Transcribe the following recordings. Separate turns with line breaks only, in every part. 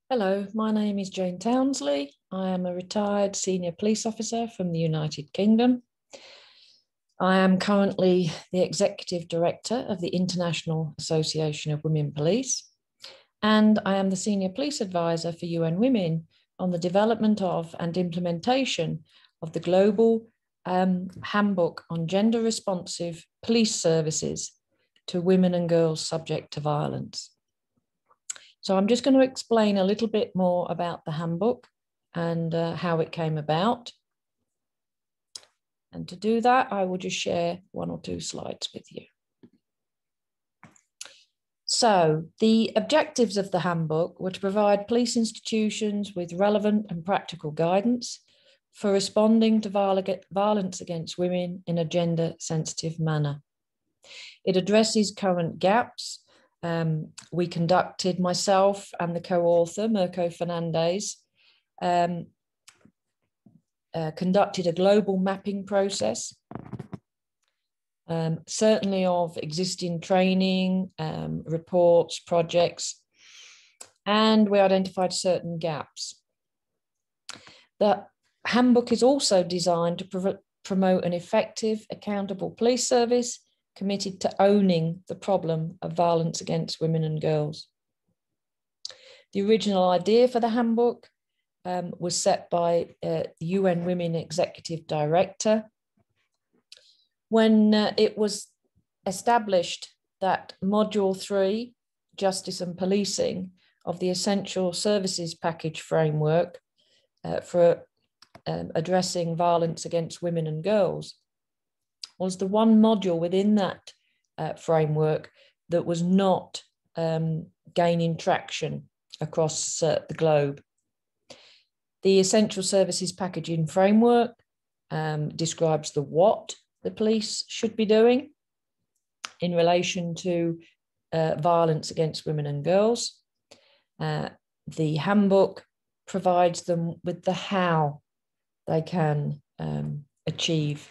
Hello, my name is Jane Townsley. I am a retired senior police officer from the United Kingdom. I am currently the Executive Director of the International Association of Women Police, and I am the Senior Police Advisor for UN Women on the development of and implementation of the global Handbook on gender responsive police services to women and girls subject to violence. So I'm just going to explain a little bit more about the handbook and how it came about. And to do that, I will just share one or two slides with you. So the objectives of the handbook were to provide police institutions with relevant and practical guidance for responding to violence against women in a gender-sensitive manner. It addresses current gaps. We conducted, myself and the co-author, Mirko Fernandez, conducted a global mapping process, certainly of existing training, reports, projects, and we identified certain gaps. The handbook is also designed to promote an effective, accountable police service committed to owning the problem of violence against women and girls. The original idea for the handbook was set by the UN Women Executive Director. When it was established that Module 3, Justice and Policing, of the Essential Services Package framework for addressing violence against women and girls, was the one module within that framework that was not gaining traction across the globe. The Essential Services Packaging framework describes the what the police should be doing in relation to violence against women and girls. The handbook provides them with the how they can achieve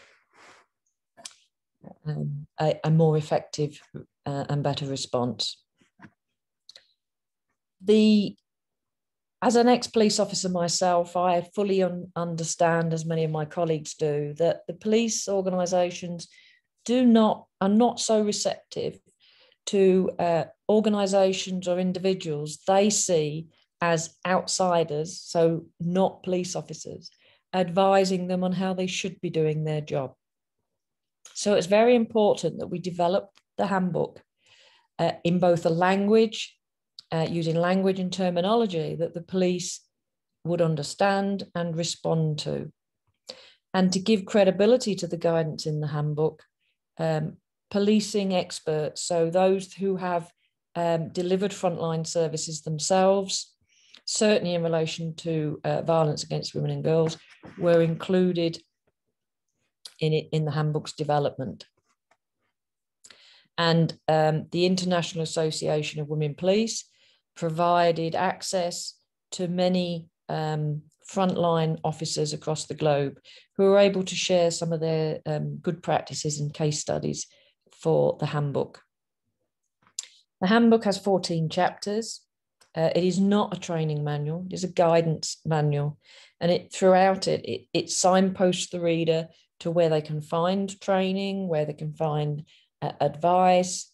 a more effective and better response. As an ex-police officer myself, I fully understand, as many of my colleagues do, that the police organisations are not so receptive to organisations or individuals they see as outsiders, so not police officers, advising them on how they should be doing their job. So it's very important that we develop the handbook in both the language, using language and terminology that the police would understand and respond to. And to give credibility to the guidance in the handbook, policing experts, so those who have delivered frontline services themselves, certainly in relation to violence against women and girls, were included in the handbook's development. And the International Association of Women Police provided access to many frontline officers across the globe who were able to share some of their good practices and case studies for the handbook. The handbook has 14 chapters. It is not a training manual, it is a guidance manual. And throughout it signposts the reader to where they can find training, where they can find advice,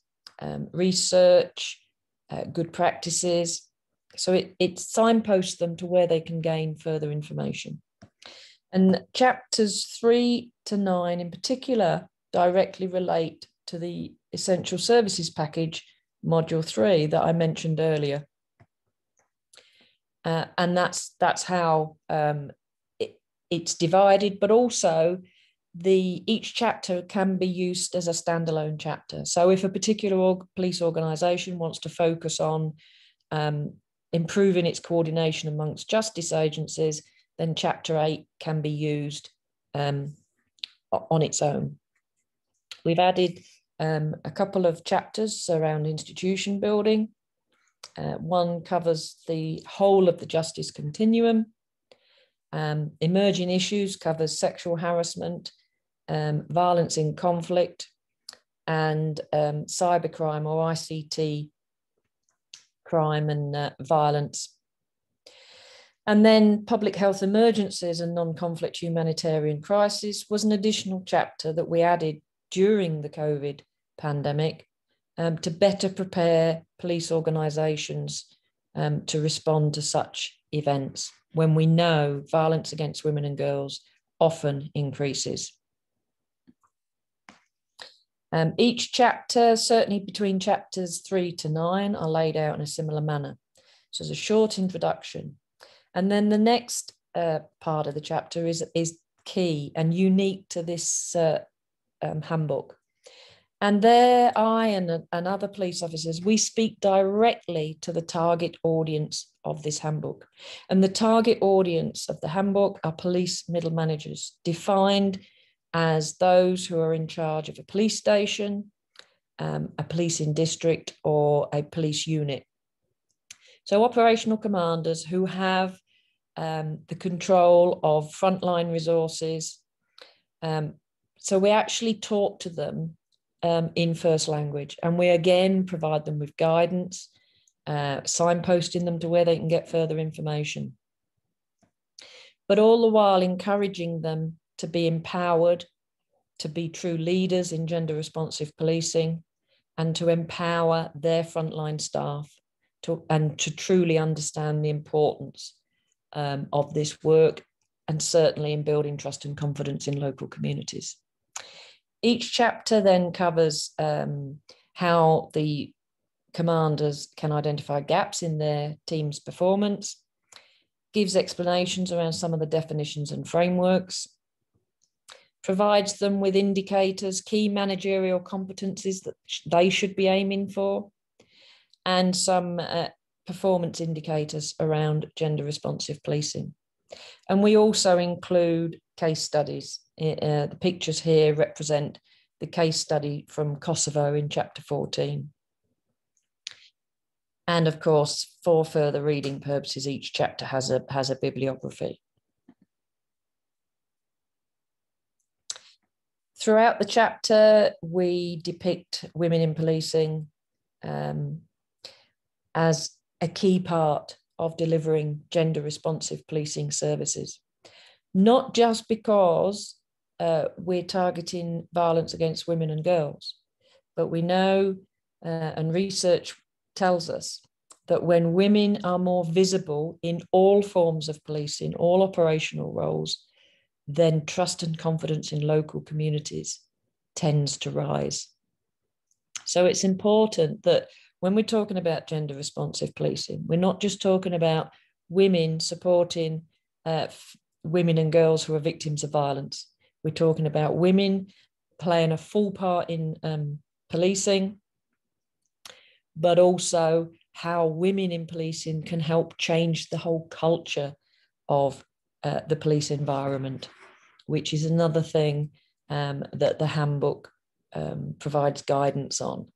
research, good practices. So it signposts them to where they can gain further information. And chapters 3 to 9 in particular directly relate to the Essential Services Package, Module 3, that I mentioned earlier. And that's how it's divided, but also each chapter can be used as a standalone chapter. So if a particular police organisation wants to focus on improving its coordination amongst justice agencies, then chapter 8 can be used on its own. We've added a couple of chapters around institution building. One covers the whole of the justice continuum. Emerging issues covers sexual harassment, violence in conflict, and cybercrime or ICT crime and violence And then public health emergencies and non-conflict humanitarian crisis was an additional chapter that we added during the COVID pandemic to better prepare police organisations to respond to such events when we know violence against women and girls often increases. Each chapter, certainly between chapters 3 to 9, are laid out in a similar manner. So there's a short introduction. And then the next part of the chapter is key and unique to this handbook. And there I and other police officers, we speak directly to the target audience of this handbook. And the target audience of the handbook are police middle managers, defined as those who are in charge of a police station, a policing district, or a police unit. So operational commanders who have the control of frontline resources. So we actually talk to them in first language, and we again provide them with guidance, signposting them to where they can get further information. But all the while encouraging them to be empowered, to be true leaders in gender responsive policing, and to empower their frontline staff and to truly understand the importance of this work, and certainly in building trust and confidence in local communities. Each chapter then covers how the commanders can identify gaps in their team's performance, gives explanations around some of the definitions and frameworks, provides them with indicators, key managerial competencies that they should be aiming for, and some performance indicators around gender responsive policing. And we also include case studies. The pictures here represent the case study from Kosovo in chapter 14. And of course, for further reading purposes, each chapter has a bibliography. Throughout the chapter, we depict women in policing as a key part of delivering gender responsive policing services. Not just because we're targeting violence against women and girls, but we know and research tells us that when women are more visible in all forms of policing, all operational roles, then trust and confidence in local communities tends to rise. So it's important that when we're talking about gender responsive policing, we're not just talking about women supporting women and girls who are victims of violence. We're talking about women playing a full part in policing, but also how women in policing can help change the whole culture of the police environment, which is another thing that the handbook provides guidance on.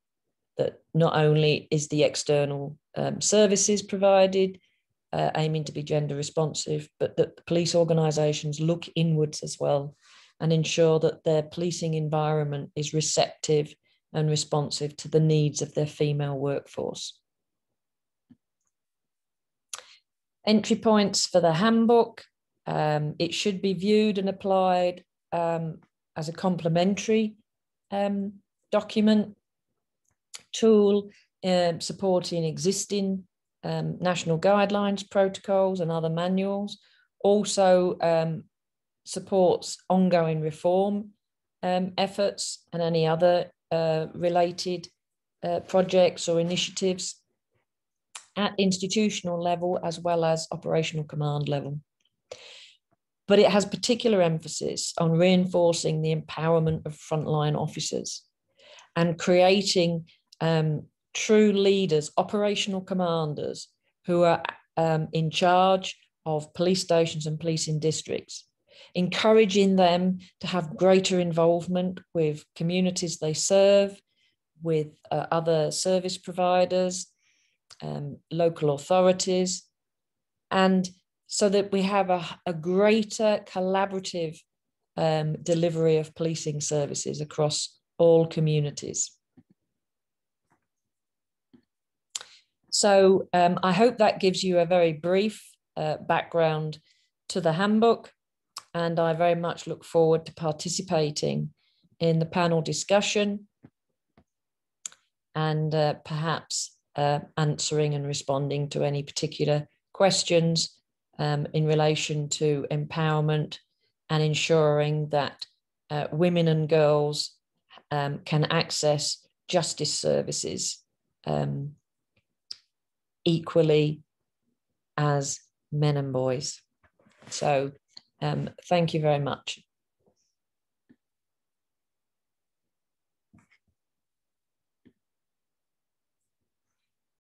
That not only is the external services provided aiming to be gender responsive, but that police organisations look inwards as well and ensure that their policing environment is receptive and responsive to the needs of their female workforce. Entry points for the handbook. It should be viewed and applied as a complementary document tool supporting existing national guidelines, protocols, and other manuals. Also supports ongoing reform efforts and any other related projects or initiatives at institutional level as well as operational command level. But it has particular emphasis on reinforcing the empowerment of frontline officers and creating true leaders, operational commanders who are in charge of police stations and policing districts, encouraging them to have greater involvement with communities they serve, with other service providers, local authorities, and so that we have a greater collaborative delivery of policing services across all communities. So I hope that gives you a very brief background to the handbook, and I very much look forward to participating in the panel discussion and perhaps answering and responding to any particular questions in relation to empowerment and ensuring that women and girls can access justice services equally as men and boys. So thank you very much.